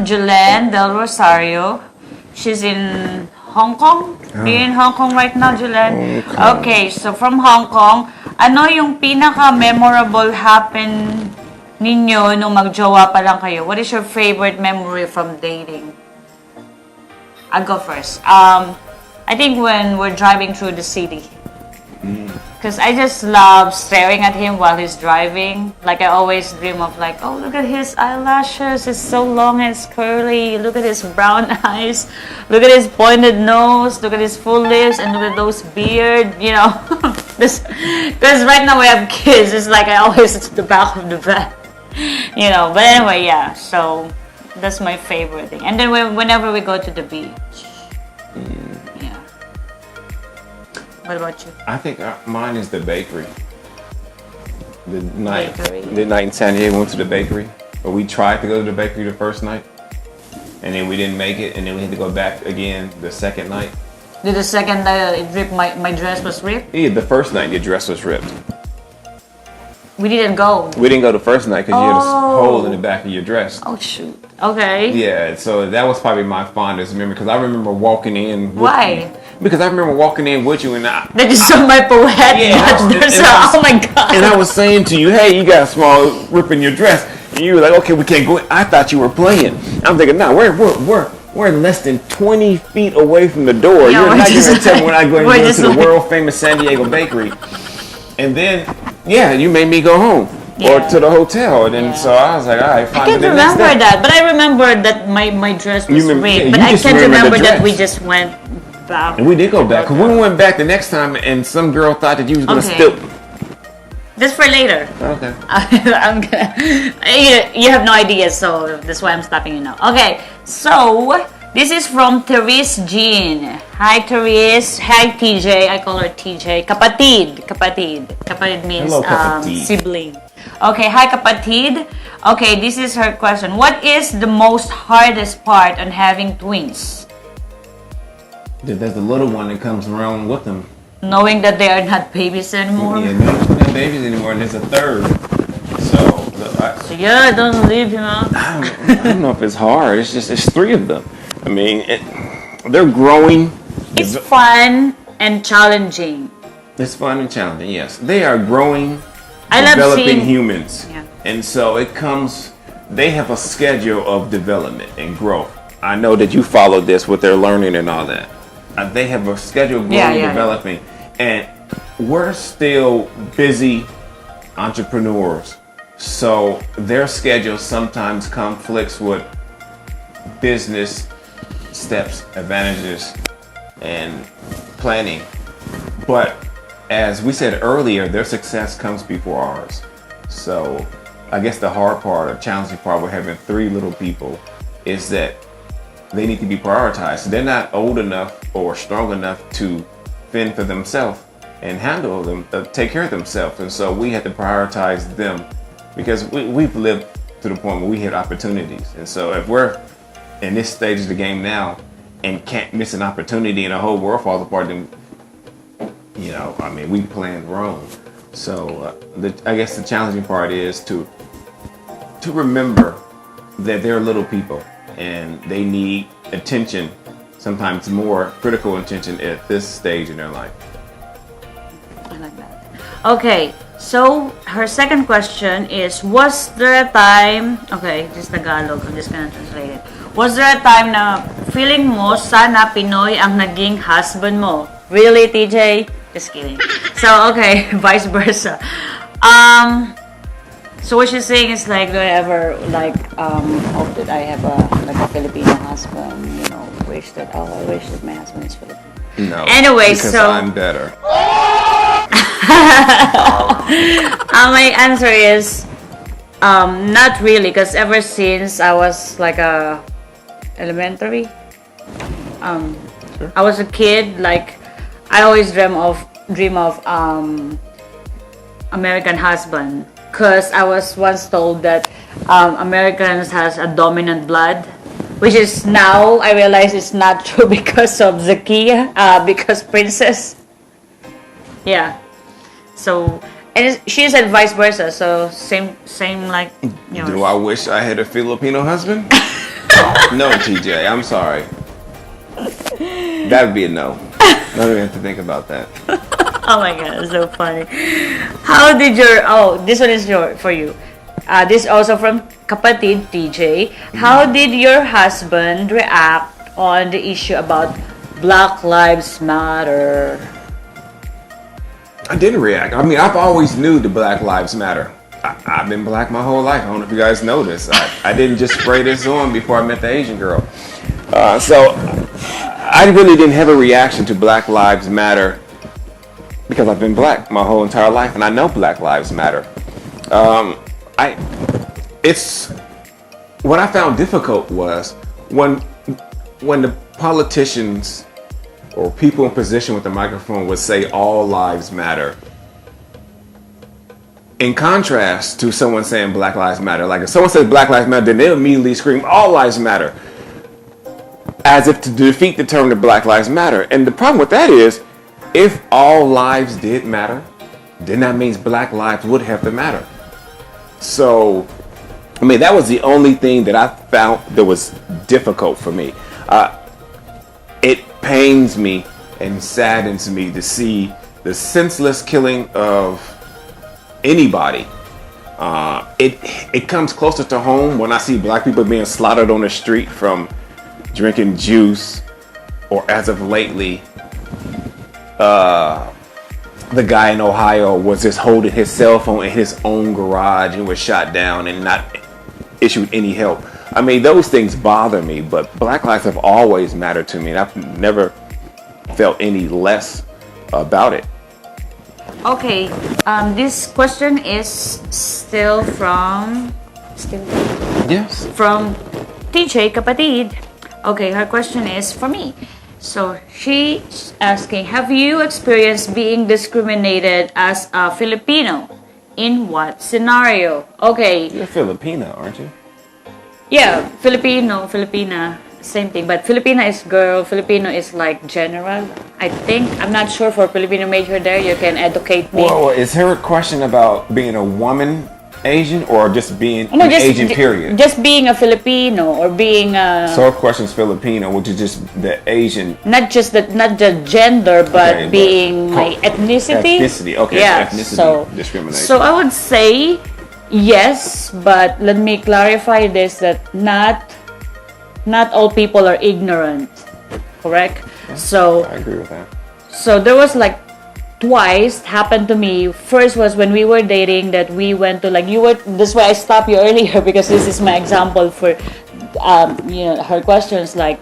Julen Del Rosario. She's in Hong Kong. You're in Hong Kong right now, Julen? Okay, so from Hong Kong, ano yung pinaka-memorable happen ninyo nung magjowa pa lang kayo? What is your favorite memory from dating? I'll go first. I think when we're driving through the city. Because I just love staring at him while he's driving. Like, I always dream of like, oh, look at his eyelashes. It's so long and it's curly. Look at his brown eyes. Look at his pointed nose. Look at his full lips. And look at those beard, you know. Because right now we have kids. It's like I always sit at the back of the van. You know, but anyway, yeah. So, that's my favorite thing. And then whenever we go to the beach. Yeah. What about you? I think mine is the bakery. The night in San Diego, we went to the bakery. But we tried to go to the bakery the first night. And then we didn't make it. And then we had to go back again the second night. Did the second night it ripped, my dress was ripped? Yeah, the first night your dress was ripped. We didn't go. We didn't go the first night because you had a hole in the back of your dress. Oh, shoot. Okay. Yeah, so that was probably my fondest memory because I remember walking in. Why? Because I remember walking in with you and That is so my poetic. Oh my God. And I was saying to you, hey, you got a small rip in your dress. And you were like, okay, we can't go in. I thought you were playing. I'm thinking, no, we're less than 20 feet away from the door. Yeah, you're not going to tell me when I go into the world famous San Diego bakery. And then, yeah, you made me go home. Or to the hotel, and then so I was like, all right, fine. I can't remember that, but I remember that my dress was ripped. But I can't remember that we just went back. And we did go back, because we went back the next time, and some girl thought that you was going to steal. That's for later. Okay. I'm gonna. You have no idea, so that's why I'm stopping you now. Okay, so this is from Therese Jean. Hi, Therese. Hi, TJ. I call her TJ. Kapatid. Kapatid means sibling. Okay, hi, kapatid. Okay, this is her question. What is the most hardest part on having twins? There's the little one that comes around with them. Knowing that they are not babies anymore? Yeah, they're not babies anymore, and there's a third. So yeah, don't leave him out. I don't know if it's hard. It's three of them. I mean, they're growing. It's fun and challenging. It's fun and challenging, yes. They are growing, developing developing humans. Yeah. And so they have a schedule of development and growth. I know that you followed this with their learning and all that. They have a schedule of growing and developing. And we're still busy entrepreneurs. So their schedule sometimes conflicts with business steps, advantages, and planning. But as we said earlier, their success comes before ours. So I guess the hard part or challenging part with having three little people is that they need to be prioritized. They're not old enough or strong enough to fend for themselves and handle them, take care of themselves. And so we have to prioritize them because we've lived to the point where we had opportunities. And so if we're in this stage of the game now and can't miss an opportunity and the whole world falls apart, then, you know, I mean, we planned wrong. So I guess the challenging part is to remember that they're little people and they need attention, sometimes more critical attention at this stage in their life. I like that. Okay, so her second question is, was there a time, okay, just Tagalog, I'm just gonna translate it. Was there a time na feeling mo sana Pinoy ang naging husband mo? Really, TJ? Just kidding. So, okay, vice versa. So what she's saying is like, do I ever hope that I have a Filipino husband? You know, I wish that my husband is Filipino. No. Anyway, because so I'm better. My answer is not really, because ever since I was like elementary, Sure. I was a kid. Like I always dream of American husband. Because I was once told that Americans has a dominant blood, which is now I realize it's not true because of Zakia, because princess. Yeah. So, and she said vice versa. So same like, you know. Do I wish I had a Filipino husband? No, TJ, I'm sorry. That would be a no. I don't even have to think about that. Oh my god, it's so funny. How did this one is for you. This also from Kapatid TJ. How did your husband react on the issue about Black Lives Matter? I didn't react. I mean, I've always knew the Black Lives Matter. I've been black my whole life. I don't know if you guys know this. I didn't just spray this on before I met the Asian girl. So I really didn't have a reaction to Black Lives Matter because I've been black my whole entire life, and I know Black Lives Matter. What I found difficult was when the politicians or people in position with the microphone would say all lives matter. In contrast to someone saying Black Lives Matter, like if someone says Black Lives Matter, then they'll immediately scream all lives matter, as if to defeat the term that Black Lives Matter. And the problem with that is, if all lives did matter, then that means black lives would have to matter. So, I mean, that was the only thing that I found that was difficult for me. It pains me and saddens me to see the senseless killing of anybody. It comes closer to home when I see black people being slaughtered on the street from drinking juice, or as of lately, the guy in Ohio was just holding his cell phone in his own garage and was shot down and not issued any help. I mean, those things bother me, but black lives have always mattered to me, and I've never felt any less about it. Okay, this question is still from TJ Kapatid. Okay, her question is for me. So she's asking, have you experienced being discriminated as a Filipino? In what scenario? Okay. You're Filipino, aren't you? Yeah, Filipina, same thing. But Filipina is girl, Filipino is like general. I think, I'm not sure for Filipino major there, you can educate me. Well, is her question about being a woman Asian or just being Asian period? Just being a Filipino or being a... So her question is Filipino, which is just the Asian... Not just gender, but being my ethnicity. Ethnicity, okay. Yeah, ethnicity discrimination. So I would say yes, but let me clarify this, that not all people are ignorant, correct? Yeah, so I agree with that. So there was like twice happened to me. First was when we were dating, that we went to this why I stopped you earlier, because this is my example for her questions, like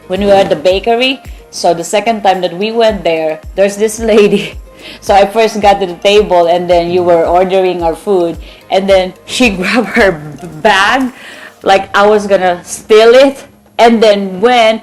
when we were at the bakery. So the second time that we went there, there's this lady. So I first got to the table, and then you were ordering our food, and then she grabbed her bag like I was gonna steal it. And then when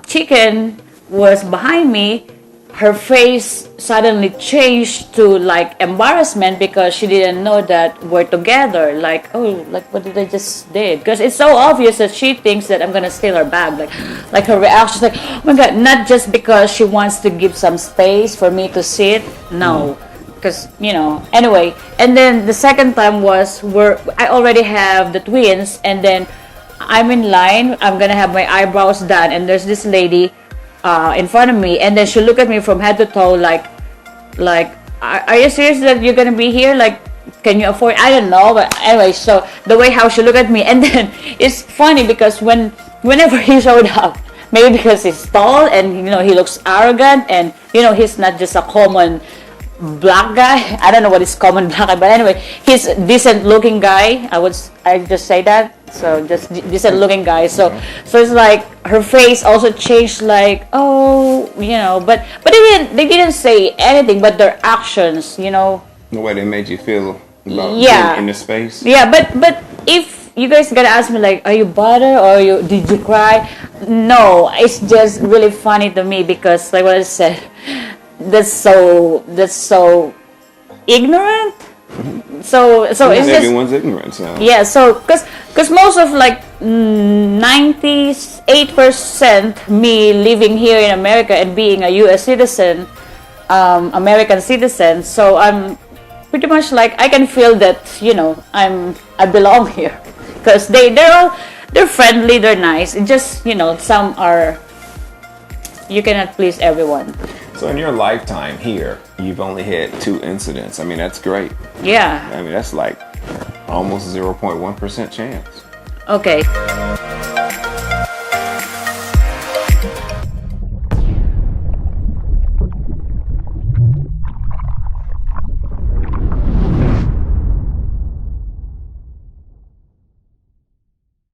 Chicken was behind me, her face suddenly changed to like embarrassment, because she didn't know that we're together. Like, oh, like what did I just did? Because it's so obvious that she thinks that I'm gonna steal her bag. Like her reaction, like, oh my god, not just because she wants to give some space for me to sit. No, because Anyway, and then the second time was I already have the twins, and then I'm in line. I'm gonna have my eyebrows done, and there's this lady in front of me, and then she looked at me from head to toe like are you serious that you're gonna be here? Like, can you afford? I don't know, but anyway, so the way how she looked at me, and then it's funny because whenever he showed up, maybe because he's tall and he looks arrogant, and he's not just a common black guy. I don't know what is common black guy, but anyway, he's a decent looking guy. I just say that. So just decent looking guy. So it's like her face also changed, like, oh, but they didn't say anything, but their actions, The way they made you feel about being in the space. Yeah, but if you guys gotta ask me, like, are you bothered or did you cry? No, it's just really funny to me, because like what I said, that's so ignorant. So it's everyone's ignorant. So. Yeah, so because most of like 98% me living here in America and being a U.S. citizen, American citizen, so I'm pretty much like I can feel that I belong here, because they're all they're friendly, they're nice. It just, some are, you cannot please everyone. So in your lifetime here, you've only had 2 incidents. I mean, that's great. Yeah. I mean, that's like almost 0.1% chance. Okay.